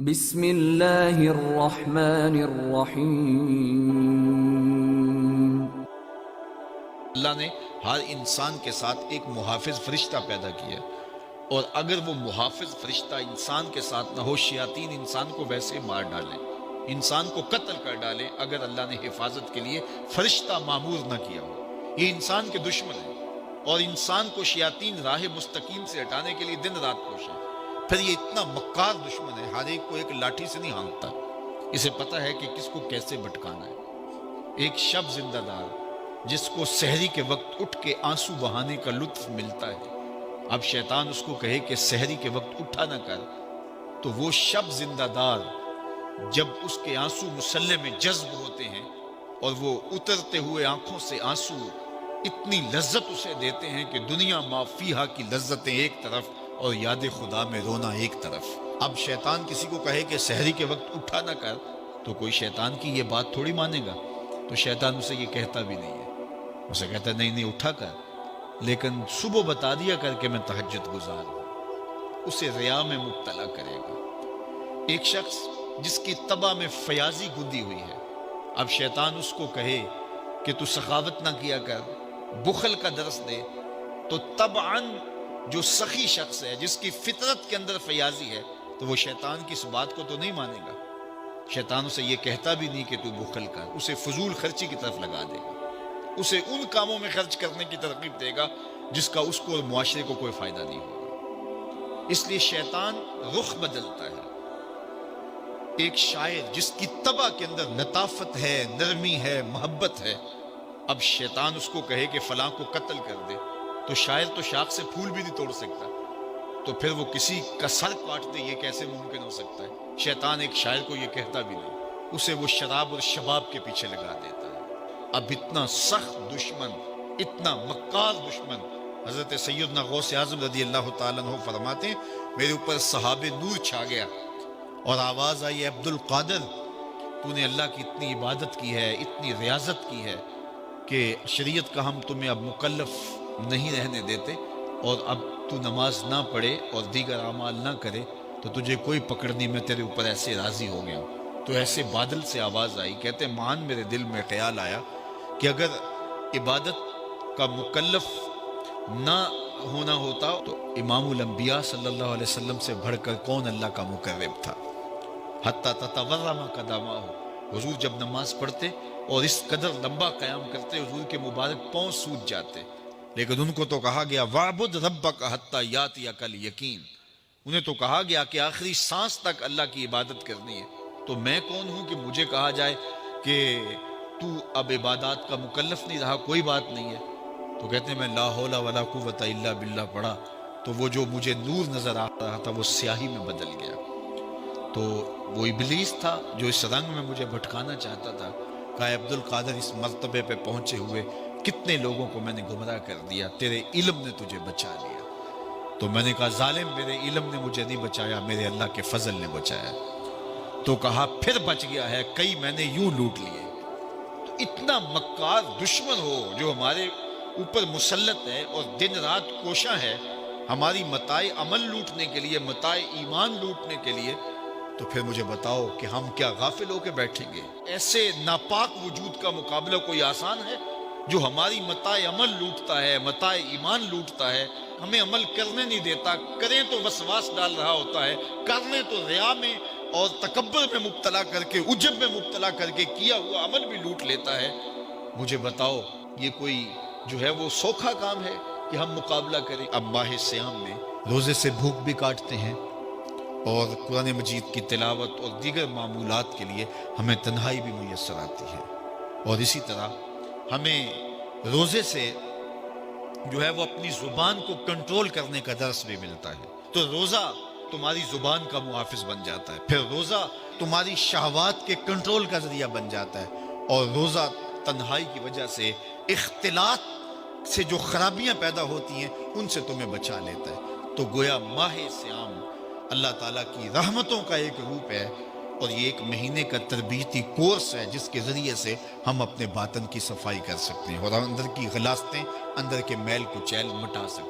بسم اللہ الرحمن الرحیم۔ اللہ نے ہر انسان کے ساتھ ایک محافظ فرشتہ پیدا کیا، اور اگر وہ محافظ فرشتہ انسان کے ساتھ نہ ہو، شیاطین انسان کو ویسے مار ڈالیں، انسان کو قتل کر ڈالیں، اگر اللہ نے حفاظت کے لیے فرشتہ معمور نہ کیا ہو۔ یہ انسان کے دشمن ہیں، اور انسان کو شیاطین راہ مستقیم سے ہٹانے کے لیے دن رات کوشاں۔ پھر یہ اتنا مکار دشمن ہے، ہر ایک کو ایک لاٹھی سے نہیں ہانکتا، اسے پتہ ہے کہ کس کو کیسے بھٹکانا ہے۔ ایک شب زندہ دار جس کو سحری کے وقت اٹھ کے آنسو بہانے کا لطف ملتا ہے، اب شیطان اس کو کہے کہ سحری کے وقت اٹھا نہ کر، تو وہ شب زندہ دار جب اس کے آنسو مسلح میں جذب ہوتے ہیں اور وہ اترتے ہوئے آنکھوں سے آنسو اتنی لذت اسے دیتے ہیں کہ دنیا ما فیہا کی لذتیں ایک طرف اور یاد خدا میں رونا ایک طرف۔ اب شیطان کسی کو کہے کہ سحری کے وقت اٹھا نہ کر، تو کوئی شیطان کی یہ بات تھوڑی مانے گا، تو شیطان اسے یہ کہتا بھی نہیں ہے، اسے کہتا نہیں اٹھا کر، لیکن صبح بتا دیا کر کے میں تہجد گزار ہوں، اسے ریا میں مبتلا کرے گا۔ ایک شخص جس کی طبع میں فیاضی گندی ہوئی ہے، اب شیطان اس کو کہے کہ تو سخاوت نہ کیا کر، بخل کا درس دے، تو طبعاً جو سخی شخص ہے، جس کی فطرت کے اندر فیاضی ہے، تو وہ شیطان کی اس بات کو تو نہیں مانے گا۔ شیطان اسے یہ کہتا بھی نہیں کہ تو بخل کر، اسے فضول خرچی کی طرف لگا دے گا، اسے ان کاموں میں خرچ کرنے کی ترغیب دے گا جس کا اس کو اور معاشرے کو کوئی فائدہ نہیں ہوگا۔ اس لیے شیطان رخ بدلتا ہے۔ ایک شاعر جس کی طبع کے اندر لطافت ہے، نرمی ہے، محبت ہے، اب شیطان اس کو کہے کہ فلاں کو قتل کر دے، تو شاعر تو شاخ سے پھول بھی نہیں توڑ سکتا، تو پھر وہ کسی کا سر کاٹ دے، یہ کیسے ممکن ہو سکتا ہے؟ شیطان ایک شاعر کو یہ کہتا بھی نہیں، اسے وہ شراب اور شباب کے پیچھے لگا دیتا ہے۔ اب اتنا سخت دشمن، اتنا مکار دشمن، حضرت سیدنا غوث اعظم رضی اللہ تعالیٰ عنہ فرماتے ہیں میرے اوپر صحاب نور چھا گیا اور آواز آئی عبد القادر، تو نے اللہ کی اتنی عبادت کی ہے، اتنی ریاضت کی ہے کہ شریعت کا ہم تمہیں اب مکلف نہیں رہنے دیتے، اور اب تو نماز نہ پڑھے اور دیگر اعمال نہ کرے تو تجھے کوئی پکڑ نہیں، میں تیرے اوپر ایسے راضی ہو گیا ہوں۔ تو ایسے بادل سے آواز آئی، کہتے مان میرے دل میں خیال آیا کہ اگر عبادت کا مکلف نہ ہونا ہوتا تو امام الانبیاء صلی اللہ علیہ وسلم سے بڑھ کر کون اللہ کا مقرب تھا۔ حتی تتورم قدماہ، حضور جب نماز پڑھتے اور اس قدر لمبا قیام کرتے، حضور کے مبارک پاؤں سوج جاتے، لیکن ان کو تو کہا گیا وَعْبُدْ رَبَّكَ حَتَّى يَأْتِيَكَ الْيَقِينُ، انہیں تو کہا گیا کہ آخری سانس تک اللہ کی عبادت کرنی ہے، تو میں کون ہوں کہ مجھے کہا جائے کہ تو اب عبادات کا مکلف نہیں رہا، کوئی بات نہیں ہے۔ تو کہتے ہیں میں لا حول ولا قوت الا باللہ پڑھا تو وہ جو مجھے نور نظر آ رہا تھا وہ سیاہی میں بدل گیا۔ تو وہ ابلیس تھا جو اس رنگ میں مجھے بھٹکانا چاہتا تھا، کہا عبد القادر اس مرتبے پہ پہنچے ہوئے کتنے لوگوں کو میں نے گمراہ کر دیا، تیرے علم نے تجھے بچا لیا۔ تو میں نے کہا ظالم، میرے علم نے مجھے نہیں بچایا، میرے اللہ کے فضل نے بچایا۔ تو کہا پھر بچ گیا ہے، کئی میں نے یوں لوٹ لیے۔ تو اتنا مکار دشمن ہو جو ہمارے اوپر مسلط ہے اور دن رات کوشاں ہے ہماری متاع عمل لوٹنے کے لیے، متاع ایمان لوٹنے کے لیے، تو پھر مجھے بتاؤ کہ ہم کیا غافل ہو کے بیٹھیں گے؟ ایسے ناپاک وجود کا مقابلہ کوئی آسان ہے جو ہماری متاع عمل لوٹتا ہے، متاع ایمان لوٹتا ہے، ہمیں عمل کرنے نہیں دیتا، کریں تو وسواس ڈال رہا ہوتا ہے، کرنے تو ریا میں اور تکبر میں مبتلا کر کے، عجب میں مبتلا کر کے کیا ہوا عمل بھی لوٹ لیتا ہے۔ مجھے بتاؤ یہ کوئی جو ہے وہ سوکھا کام ہے کہ ہم مقابلہ کریں؟ اب ماہ سیام میں روزے سے بھوک بھی کاٹتے ہیں، اور قرآن مجید کی تلاوت اور دیگر معمولات کے لیے ہمیں تنہائی بھی میسر آتی ہے، اور اسی طرح ہمیں روزے سے جو ہے وہ اپنی زبان کو کنٹرول کرنے کا درس بھی ملتا ہے۔ تو روزہ تمہاری زبان کا محافظ بن جاتا ہے، پھر روزہ تمہاری شہوات کے کنٹرول کا ذریعہ بن جاتا ہے، اور روزہ تنہائی کی وجہ سے اختلاط سے جو خرابیاں پیدا ہوتی ہیں ان سے تمہیں بچا لیتا ہے۔ تو گویا ماہ سیام اللہ تعالیٰ کی رحمتوں کا ایک روپ ہے، اور یہ ایک مہینے کا تربیتی کورس ہے جس کے ذریعے سے ہم اپنے باطن کی صفائی کر سکتے ہیں اور اندر کی غلاستیں، اندر کے میل کو چیل مٹا سکتے ہیں۔